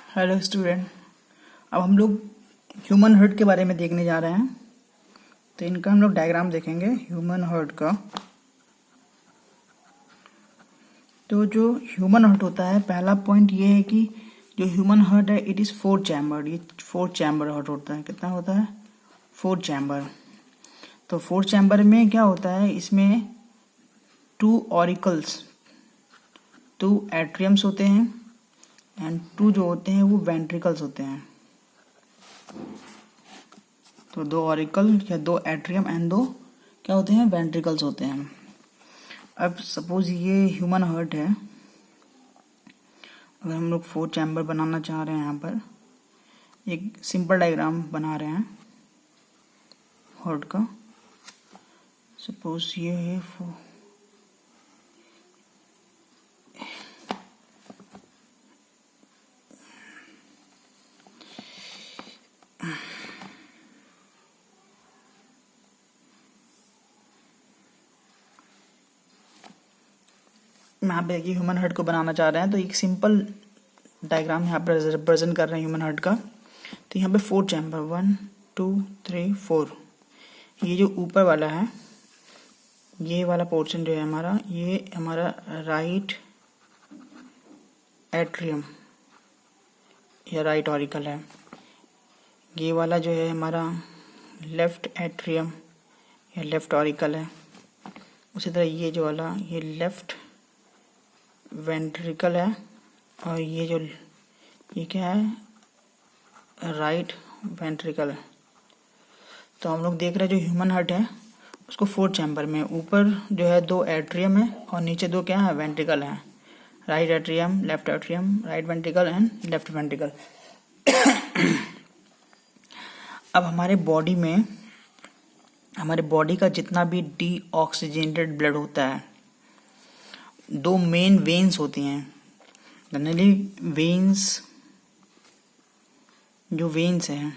Hello student. अब हम लोग ह्यूमन हार्ट के बारे में देखने जा रहे हैं। तो इनका हम लोग डायग्राम देखेंगे ह्यूमन हार्ट का। तो जो ह्यूमन हार्ट होता है, पहला पॉइंट ये है कि जो ह्यूमन हार्ट है इट इज़ 4 चैम्बर। ये 4 चैम्बर हार्ट होता है। कितना होता है? 4 चैम्बर। तो 4 चैम्बर में क्या होता है, इसमें 2 ऑरिकल्स, 2 एट्रियम्स होते हैं एंड 2 जो होते हैं वो वेंट्रिकल्स होते हैं। तो 2 ऑरिकल या 2 एट्रियम एंड 2 क्या होते हैं? वेंट्रिकल्स होते हैं। अब सपोज ये ह्यूमन हार्ट है। अगर हम लोग 4 चैम्बर बनाना चाह रहे हैं, यहाँ पर एक सिंपल डायग्राम बना रहे हैं हार्ट का। सपोज ये है यहाँ पे देखिए ह्यूमन हार्ट को बनाना चाह रहे हैं, तो एक सिंपल डायग्राम यहाँ पर रिप्रेजेंट कर रहे हैं ह्यूमन हार्ट का। तो यहाँ पे 4 चैम्बर 1 2 3 4। ये जो ऊपर वाला है, ये वाला पोर्शन जो है हमारा, ये हमारा राइट एट्रियम या राइट ऑरिकल है। ये वाला जो है हमारा लेफ्ट एट्रियम या लेफ्ट ऑरिकल है। उसी तरह ये जो वाला, ये लेफ्ट वेंट्रिकल है। और ये क्या है? राइट वेंट्रिकल है। तो हम लोग देख रहे हैं जो ह्यूमन हार्ट है उसको 4 चैम्बर में, ऊपर जो है 2 एट्रियम है और नीचे 2 क्या है? वेंट्रिकल है। Right atrium, left atrium, right ventricle and left ventricle. अब हमारे बॉडी का जितना भी डीऑक्सीजनेटेड ब्लड होता है, 2 मेन वेन्स होती हैं। जनरली वेन्स, जो वेन्स है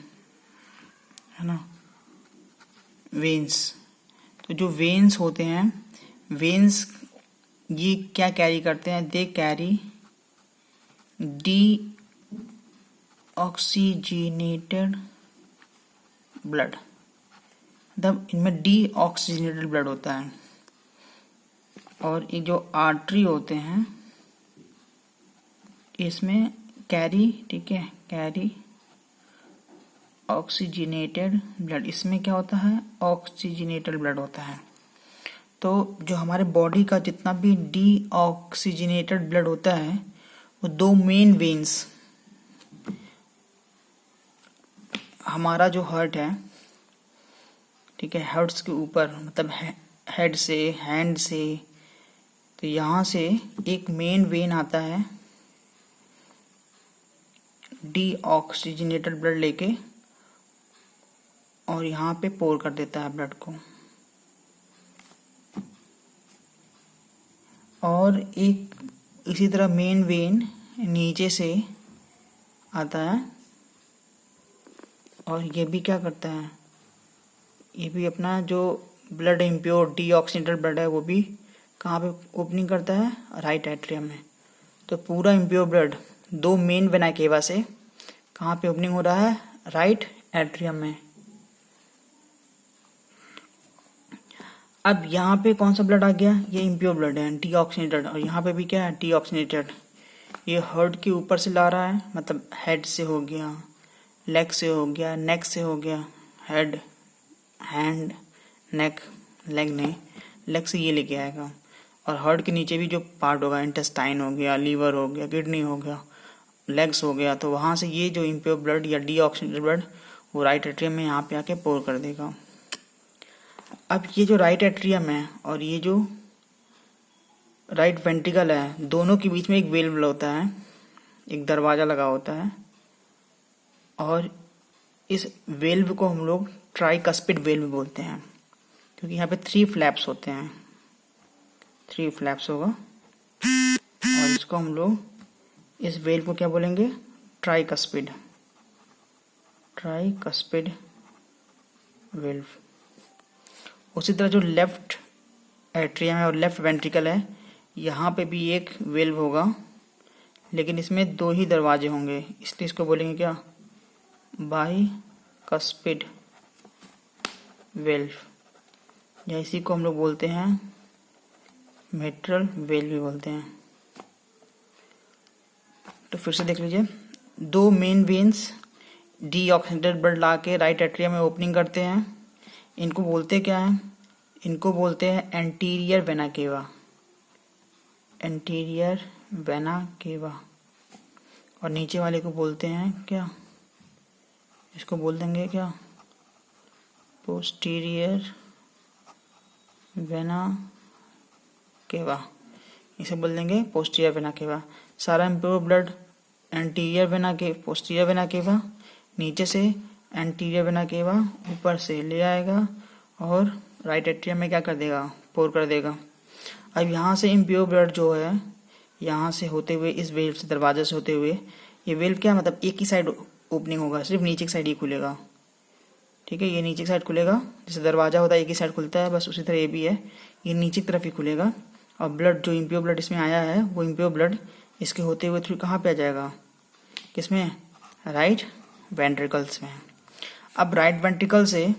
ना, वेन्स। तो जो वेन्स होते हैं, वेन्स ये क्या कैरी करते हैं? They carry deoxygenated blood. मतलब इनमें डीऑक्सीजनेटेड ब्लड होता है। और ये जो आर्टरी होते हैं इसमें कैरी, ठीक है, कैरी ऑक्सीजनेटेड ब्लड। इसमें क्या होता है? ऑक्सीजनेटेड ब्लड होता है। तो जो हमारे बॉडी का जितना भी डीऑक्सीजनेटेड ब्लड होता है वो 2 मेन वेन्स, हमारा जो हार्ट है, ठीक है, हार्ट्स के ऊपर, मतलब हेड से, हैंड से, तो यहाँ से एक मेन वेन आता है डीऑक्सीजनेटेड ब्लड लेके और यहाँ पे पोर कर देता है ब्लड को। और एक इसी तरह मेन वेन नीचे से आता है और ये भी क्या करता है? ये भी अपना जो ब्लड इम्प्योर डीऑक्सीजनेटेड ब्लड है वो भी कहाँ पे ओपनिंग करता है? राइट एट्रियम में। तो पूरा impure blood 2 main vena cava से कहाँ पे ओपनिंग हो रहा है? राइट एट्रियम में। अब यहाँ पे कौन सा ब्लड आ गया? ये इम्प्योर ब्लड है, डीऑक्सीजनेटेड। और यहाँ पे भी क्या है? डीऑक्सीजनेटेड। ये हार्ट के ऊपर से ला रहा है, मतलब हेड से हो गया, लेग से हो गया, नेक से हो गया, हेड, हैंड, नेक, लेग नहीं, लेग से ये लेके आएगा। और हार्ट के नीचे भी जो पार्ट होगा, इंटेस्टाइन हो गया, लीवर हो गया, किडनी हो गया, लेग्स हो गया, तो वहाँ से ये जो इम्प्योर ब्लड या डीऑक्सीजनेटेड ब्लड वो राइट एट्रियम में यहाँ पे आके पोर कर देगा। अब ये जो राइट एट्रियम है और ये जो राइट वेंट्रिकल है, दोनों के बीच में एक वेल्व होता है, एक दरवाज़ा लगा होता है। और इस वेल्व को हम लोग ट्राइकस्पिड वेल्व बोलते हैं, क्योंकि यहाँ पे 3 फ्लैप्स होते हैं, 3 फ्लैप्स होगा। और इसको हम लोग, इस वेल्व को क्या बोलेंगे? Tricuspid, tricuspid valve. उसी तरह जो लेफ्ट एट्रियम है और लेफ्ट वेंट्रिकल है, यहाँ पे भी एक वेल्व होगा, लेकिन इसमें 2 ही दरवाजे होंगे, इसलिए इसको बोलेंगे क्या, बाइकस्पिड वेल्व, या इसी को हम लोग बोलते हैं मिट्रल वेल्व भी बोलते हैं। तो फिर से देख लीजिए, 2 मेन वेन्स डीऑक्सीनेटेड ब्लड ला के राइट एट्रियम में ओपनिंग करते हैं। इनको बोलते क्या है, इनको बोलते हैं anterior vena cava, anterior vena cava. और नीचे वाले को बोलते हैं क्या, इसको बोल देंगे क्या, पोस्टीरियर वेना केवा, इसे बोल देंगे पोस्टीरियर वेना केवा। सारा इम्प्योर ब्लड एंटीरियर वेना के पोस्टीरियर वेना केवा, नीचे से एंटीरियर वेना केवा, ऊपर से ले आएगा और राइट एट्रियम में क्या कर देगा, पोर कर देगा। अब यहाँ से इम्प्योर ब्लड जो है, यहाँ से होते हुए इस वेल्व से, दरवाजे से होते हुए, ये वेल्व क्या मतलब एक ही साइड ओपनिंग होगा, सिर्फ नीचे की साइड ही खुलेगा, ठीक है। ये नीचे की साइड खुलेगा, जैसे दरवाजा होता है एक ही साइड खुलता है, बस उसी तरह ये भी है, ये नीचे की तरफ ही खुलेगा। और ब्लड जो इम्प्योर ब्लड इसमें आया है, वो इम्प्योर ब्लड इसके होते हुए थ्रू कहाँ पे आ जाएगा, किसमें, राइट वेंट्रिकल्स में। अब राइट वेंट्रिकल से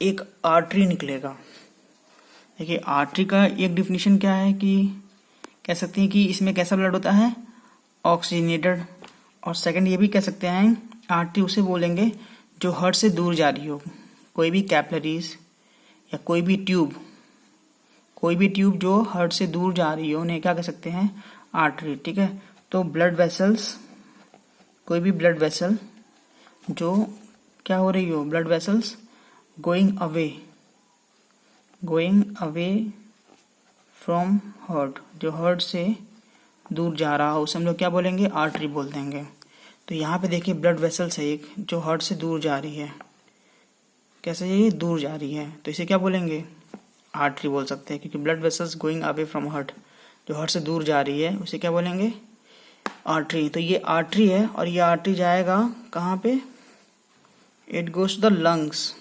एक आर्टरी निकलेगा। देखिए आर्टरी का एक डिफिनीशन क्या है कि कह सकते हैं कि इसमें कैसा ब्लड होता है, ऑक्सीजनेटेड। और सेकंड ये भी कह सकते हैं आर्टरी उसे बोलेंगे जो हार्ट से दूर जा रही हो, कोई भी कैपिलरीज या कोई भी ट्यूब जो हार्ट से दूर जा रही हो, उन्हें क्या कह सकते हैं, आर्टरी, ठीक है। तो ब्लड वेसल्स, कोई भी ब्लड वेसल जो क्या हो रही हो, blood vessels going away from heart, जो हार्ट से दूर जा रहा हो, उसे हम लोग क्या बोलेंगे, आर्टरी बोल देंगे। तो यहाँ पे देखिए ब्लड वेसल्स है एक जो हार्ट से दूर जा रही है, कैसे ये दूर जा रही है, तो इसे क्या बोलेंगे, आर्टरी बोल सकते हैं, क्योंकि blood vessels going away from heart, जो हार्ट से दूर जा रही है, उसे क्या बोलेंगे, आर्टरी। तो ये आर्टरी है और ये आर्टरी जाएगा कहाँ पे, it goes to the lungs,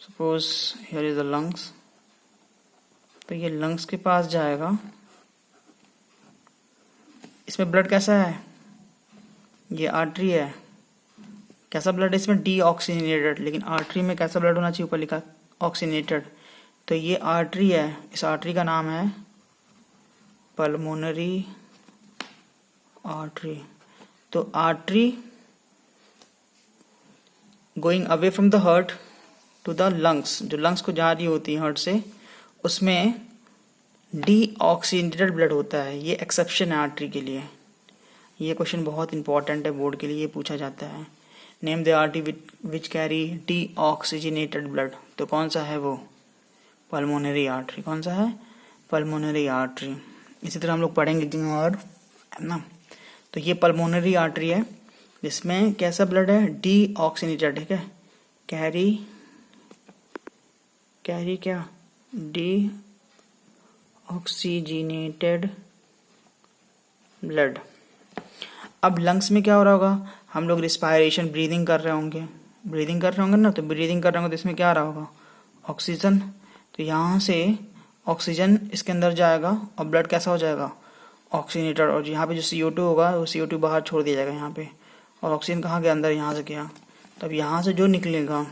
suppose here is the lungs, तो ये लंग्स के पास जाएगा। इसमें ब्लड कैसा है, ये आर्टरी है, कैसा ब्लड है इसमें, डीऑक्सीनेटेड, लेकिन आर्टरी में कैसा ब्लड होना चाहिए, ऊपर लिखा ऑक्सीनेटेड। तो ये आर्टरी है, इस आर्टरी का नाम है पल्मोनरी आर्टरी। तो artery going away from the heart to the lungs, जो लंग्स को जा रही होती है हार्ट से, उसमें डीऑक्सीनेटेड ब्लड होता है। ये एक्सेप्शन है आर्टरी के लिए। ये क्वेश्चन बहुत इंपॉर्टेंट है, बोर्ड के लिए ये पूछा जाता है। Name the artery which carry deoxygenated blood, तो कौन सा है वो, पल्मोनरी आर्टरी। कौन सा है, पल्मोनरी आर्टरी। इसी तरह हम लोग पढ़ेंगे और, है ना। तो ये पल्मोनरी आर्टरी है जिसमें कैसा ब्लड है, डीऑक्सीनेटेड, ठीक है, कैरी क्या, डीऑक्सीजनेटेड ब्लड। अब लंग्स में क्या हो रहा होगा, हम लोग रिस्पायरेशन, ब्रीदिंग कर रहे होंगे ना, तो ब्रीदिंग कर रहे होंगे तो इसमें क्या आ रहा होगा, ऑक्सीजन। तो यहाँ से ऑक्सीजन इसके अंदर जाएगा और ब्लड कैसा हो जाएगा, ऑक्सीनेटेड। और यहाँ पे जो CO2 होगा वो CO2 बाहर छोड़ दिया जाएगा यहाँ पे, और ऑक्सीजन कहाँ गया, अंदर, यहाँ से गया। तब यहाँ से जो निकलेगा,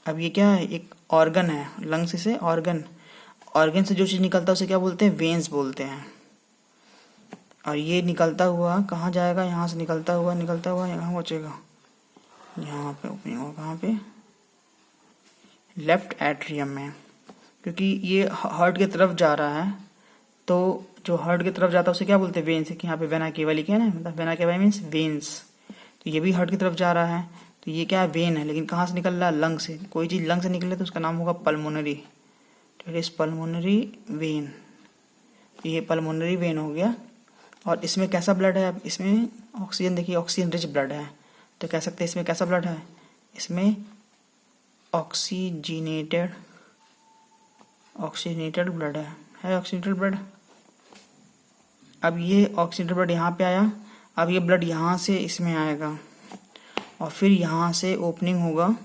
अब ये क्या है, एक ऑर्गन है, लंग्स से ऑर्गन से जो चीज़ निकलता है उसे क्या बोलते हैं, वेन्स बोलते हैं। और ये निकलता हुआ कहाँ जाएगा, यहाँ से निकलता हुआ यहाँ पहुँचेगा, यहाँ पे ओपनिंग होगा, कहाँ पे, लेफ्ट एट्रियम में। क्योंकि ये हार्ट की तरफ जा रहा है, तो जो हार्ट की तरफ जाता है उसे क्या बोलते हैं, वेन्स। कि यहाँ पे वेना केवा लिखे है ना, मतलब वेना केवा मीन्स वेन्स। तो ये भी हार्ट की तरफ जा रहा है, तो ये क्या है, वेन है, लेकिन कहाँ से निकल रहा है, लंग से। कोई चीज़ लंग से निकले तो उसका नाम होगा पल्मोनरी, तो इट इज पल्मोनरी वेन। ये पल्मोनरी वेन हो गया। और इसमें कैसा ब्लड है, इसमें ऑक्सीजन, देखिए ऑक्सीजन रिच ब्लड है, तो कह सकते हैं इसमें कैसा ब्लड है, इसमें ऑक्सीजनेटेड ब्लड है ऑक्सीजनेटेड ब्लड। अब ये ऑक्सीजनेटेड ब्लड यहाँ पे आया, अब ये ब्लड यहाँ से इसमें आएगा और फिर यहाँ से ओपनिंग होगा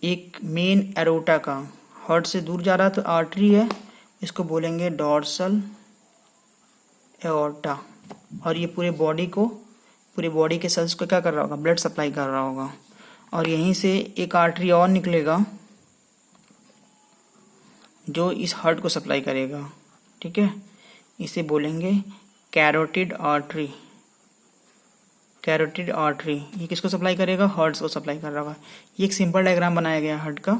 एक मेन एरोटा का, हार्ट से दूर जा रहा है तो आर्टरी है, इसको बोलेंगे डॉर्सल एओर्टा। और ये पूरे बॉडी के सेल्स को क्या कर रहा होगा, ब्लड सप्लाई कर रहा होगा। और यहीं से एक आर्टरी और निकलेगा जो इस हार्ट को सप्लाई करेगा, ठीक है। इसे बोलेंगे कैरोटिड आर्टरी। कैरोटिड आर्टरी ये किसको सप्लाई करेगा, हार्ट को सप्लाई कर रहा होगा। ये एक सिंपल डायग्राम बनाया गया हार्ट का,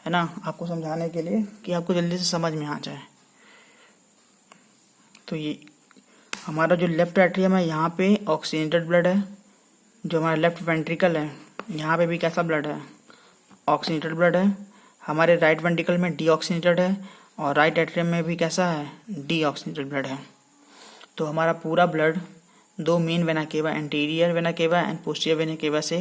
है ना, आपको समझाने के लिए कि आपको जल्दी से समझ में आ जाए। तो ये हमारा जो लेफ्ट एट्रियम है यहाँ पे ऑक्सीजनेटेड ब्लड है, जो हमारा लेफ्ट वेंट्रिकल है यहाँ पे भी कैसा ब्लड है, ऑक्सीजनेटेड ब्लड है। हमारे राइट वेंट्रिकल में डीऑक्सीजनेटेड है और राइट एट्रियम में भी कैसा है, डीऑक्सीजनेटेड ब्लड है। तो हमारा पूरा ब्लड दो main vena cava, anterior vena cava and posterior vena cava से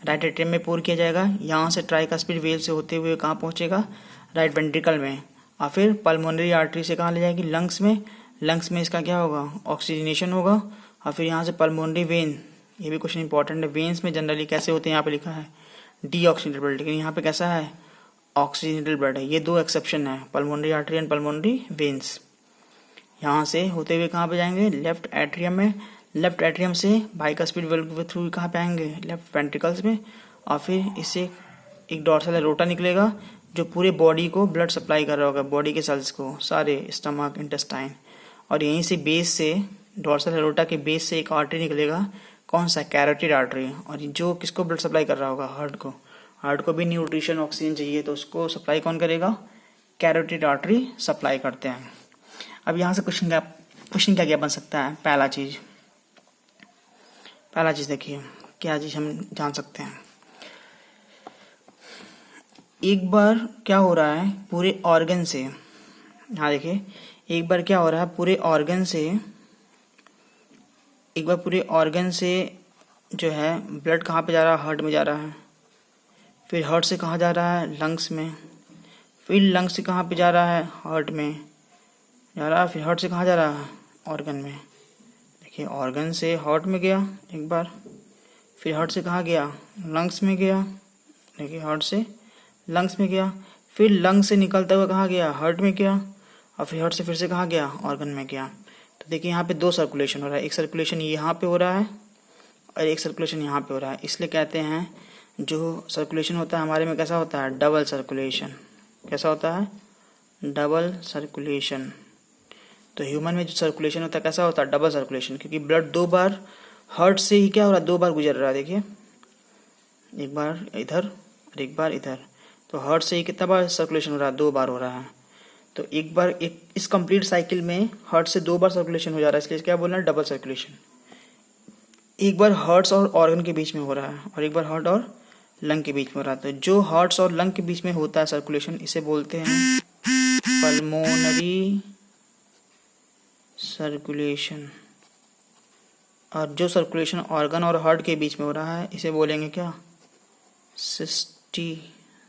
राइट एट्रियम में पोर किया जाएगा। यहाँ से ट्राइकस्पिड वेल से होते हुए कहाँ पहुँचेगा, राइट वेंट्रिकल में। और फिर पल्मोनरी आर्टरी से कहाँ ले जाएगी, लंग्स में। लंग्स में इसका क्या होगा, ऑक्सीजनेशन होगा। और फिर यहाँ से पल्मोनरी वेन, ये भी क्वेश्चन इंपॉर्टेंट है। वेन्स में जनरली कैसे होते हैं, यहाँ पे लिखा है डीऑक्सीजनेटेड ब्लड, लेकिन यहाँ पे कैसा है, ऑक्सीजनेटेड ब्लड है। ये दो एक्सेप्शन है, pulmonary artery and pulmonary veins. यहाँ से होते हुए कहाँ पे जाएंगे, लेफ्ट एट्रियम में। लेफ्ट एट्रियम से बाइकस्पिड वेल्व के थ्रू कहाँ पे आएंगे, लेफ्ट वेंट्रिकल्स में। और फिर इससे एक डॉर्सल एरोटा निकलेगा जो पूरे बॉडी को ब्लड सप्लाई कर रहा होगा, बॉडी के सेल्स को सारे, स्टमक, इंटेस्टाइन। और यहीं से बेस से, डॉर्सल एरोटा के बेस से एक आर्टरी निकलेगा, कौन सा, कैरोटिड आर्टरी। और जो किसको ब्लड सप्लाई कर रहा होगा, हार्ट को। हार्ट को भी न्यूट्रिशन ऑक्सीजन चाहिए, तो उसको सप्लाई कौन करेगा, कैरोटिड आर्टरी सप्लाई करते हैं। अब यहाँ से क्वेश्चन क्या क्या बन सकता है। पहला चीज देखिए, क्या चीज हम जान सकते हैं। एक बार क्या हो रहा है पूरे ऑर्गन से, हाँ देखिए, एक बार क्या हो रहा है पूरे ऑर्गन से, जो है ब्लड कहाँ पे जा रहा है, हार्ट में जा रहा है। फिर हार्ट से कहाँ जा रहा है, लंग्स में। फिर लंग्स से कहाँ पे जा रहा है, हार्ट में जा रहा है। फिर हार्ट से कहाँ जा रहा है, ऑर्गन में। देखिए, ऑर्गन से हार्ट में गया एक बार, फिर हार्ट से कहाँ गया, लंग्स में गया। देखिए, हार्ट से लंग्स में गया, फिर लंग्स से निकलता हुआ कहाँ गया, हार्ट में गया। और फिर हार्ट से फिर से कहाँ गया, ऑर्गन में गया। तो देखिए, यहाँ पे दो सर्कुलेशन हो रहा है, एक सर्कुलेशन यहाँ पे हो रहा है और एक सर्कुलेशन यहाँ पे हो रहा है। इसलिए कहते हैं जो सर्कुलेशन होता है हमारे में कैसा होता है, डबल सर्कुलेशन। कैसा होता है, डबल सर्कुलेशन। तो ह्यूमन में जो सर्कुलेशन होता है कैसा होता है, डबल सर्कुलेशन, क्योंकि ब्लड दो बार हार्ट से ही क्या हो रहा है, दो बार गुजर रहा है। देखिए, एक बार इधर और एक बार इधर। तो हार्ट से ही कितना बार सर्कुलेशन हो रहा है, दो बार हो रहा है। तो एक बार इस कंप्लीट साइकिल में हार्ट से दो बार सर्कुलेशन हो जा रहा है, इसलिए क्या बोलना है, डबल सर्कुलेशन। एक बार हार्ट्स और ऑर्गन के बीच में हो रहा है और एक बार हार्ट और लंग के बीच में हो रहा है। तो जो हार्ट्स और लंग के बीच में होता है सर्कुलेशन, इसे बोलते हैं पल्मोनरी सर्कुलेशन। और जो सर्कुलेशन ऑर्गन और हार्ट के बीच में हो रहा है, इसे बोलेंगे क्या,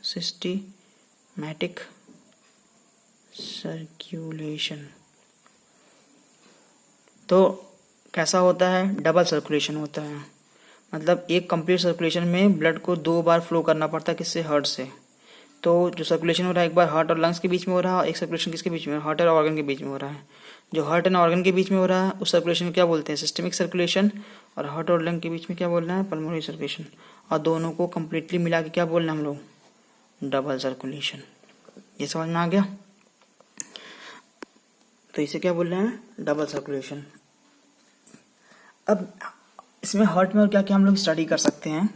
सिस्टीमैटिक सर्कुलेशन। तो कैसा होता है, डबल सर्कुलेशन होता है। मतलब एक कंप्लीट सर्कुलेशन में ब्लड को दो बार फ्लो करना पड़ता है, किससे, हार्ट से। तो जो सर्कुलेशन हो रहा है एक बार हार्ट और लंग्स के बीच में हो रहा है और एक सर्कुलेशन किसके बीच में, हार्ट और ऑर्गन के बीच में हो रहा है। जो हार्ट एंड ऑर्गन के बीच में हो रहा है उस सर्कुलेशन को क्या बोलते हैं, सिस्टमिक सर्कुलेशन। और हार्ट और लंग के बीच में क्या बोलना है, पल्मोनरी सर्कुलेशन। और दोनों को कंप्लीटली मिला के क्या बोलना है हम लोग, डबल सर्कुलेशन। ये समझ में आ गया। तो इसे क्या बोल रहे हैं, डबल सर्कुलेशन। अब इसमें हार्ट में और क्या क्या हम लोग स्टडी कर सकते हैं।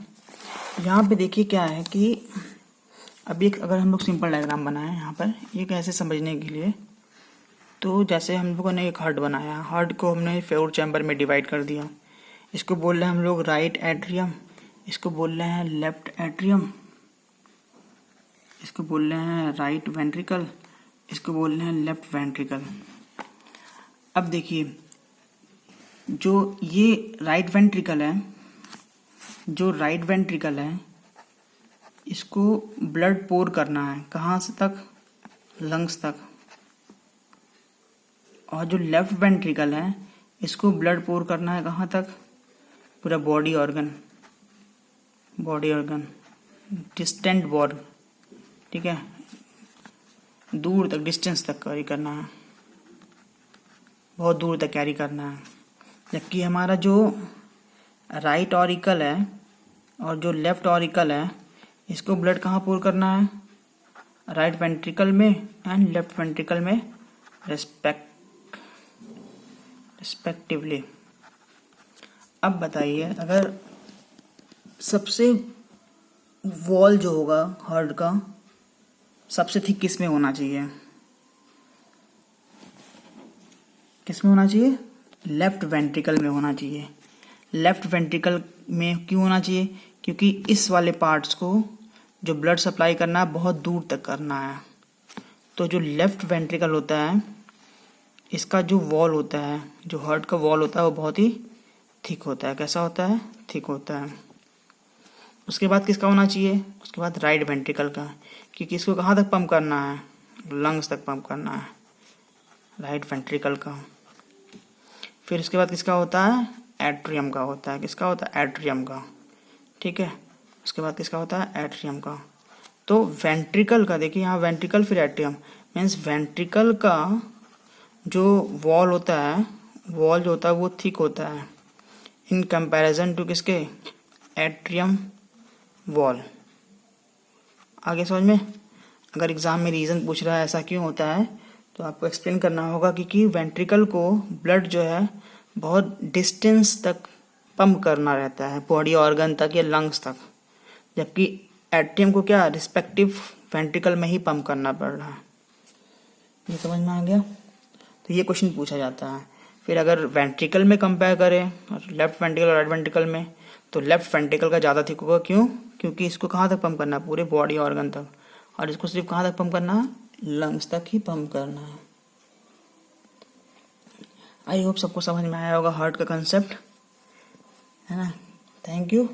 यहाँ पे देखिए क्या है कि अभी एक अगर हम लोग सिंपल डायग्राम बनाए यहाँ पर, ये कैसे समझने के लिए। तो जैसे हम लोगों ने एक हार्ट बनाया, हार्ट को हमने 4 चैम्बर में डिवाइड कर दिया। इसको बोल रहे हैं हम लोग राइट एट्रियम, इसको बोल रहे हैं लेफ्ट एट्रियम, इसको बोल रहे हैं राइट वेंट्रिकल, इसको बोल रहे हैं लेफ्ट वेंट्रिकल। अब देखिए, जो ये राइट वेंट्रिकल है, जो राइट वेंट्रिकल है, इसको ब्लड पोर करना है कहाँ से तक, लंग्स तक। और जो लेफ्ट वेंट्रिकल है, इसको ब्लड पोर करना है कहाँ तक, पूरा बॉडी ऑर्गन, डिस्टेंट बॉर्डर, ठीक है। दूर तक, डिस्टेंस तक कैरी करना है, बहुत दूर तक कैरी करना है। जबकि हमारा जो राइट ऑरिकल है और जो लेफ्ट ऑरिकल है, इसको ब्लड कहाँ पुल करना है? राइट वेंट्रिकल में एंड लेफ्ट वेंट्रिकल में रिस्पेक्टिवली। अब बताइए, अगर सबसे वॉल जो होगा हार्ट का सबसे थिक किस में होना चाहिए? किस में होना चाहिए? लेफ्ट वेंट्रिकल में होना चाहिए। लेफ्ट वेंट्रिकल में क्यों होना चाहिए? क्योंकि इस वाले पार्ट्स को जो ब्लड सप्लाई करना है बहुत दूर तक करना है। तो जो लेफ्ट वेंट्रिकल होता है, इसका जो वॉल होता है, जो हार्ट का वॉल होता है, वो बहुत ही थिक होता है। कैसा होता है? थिक होता है। उसके बाद किसका होना चाहिए? उसके बाद राइट वेंट्रिकल का, क्योंकि इसको कहाँ तक पंप करना है? लंग्स तक पंप करना है, राइट वेंट्रिकल का। फिर उसके बाद किसका होता है? एट्रियम का होता है। किसका होता है? एट्रियम का। ठीक है, उसके बाद किसका होता है? एट्रियम का। तो वेंट्रिकल का देखिए यहाँ, वेंट्रिकल फिर एट्रियम, मीन्स वेंट्रिकल का जो वॉल होता है, वॉल जो होता है वो थिक होता है इन कंपैरिजन टू किसके? Atrium wall. आगे समझ में? अगर एग्जाम में रीज़न पूछ रहा है ऐसा क्यों होता है, तो आपको एक्सप्लेन करना होगा क्योंकि वेंट्रिकल को ब्लड जो है बहुत डिस्टेंस तक पंप करना रहता है, बॉडी ऑर्गन तक या लंग्स तक, जबकि एट्रियम को क्या रिस्पेक्टिव वेंट्रिकल में ही पंप करना पड़ रहा है। ये समझ में आ गया? तो ये क्वेश्चन पूछा जाता है। फिर अगर वेंट्रिकल में कंपेयर करें और लेफ्ट वेंट्रिकल और राइट वेंट्रिकल में, तो लेफ्ट वेंट्रिकल का ज़्यादा थिक होगा। क्यों? क्योंकि इसको कहाँ तक पंप करना है? पूरे बॉडी ऑर्गन तक। और इसको सिर्फ कहाँ तक पंप करना है? लंग्स तक ही पंप करना है। आई होप सबको समझ में आया होगा हार्ट का कंसेप्ट, है ना? Thank you.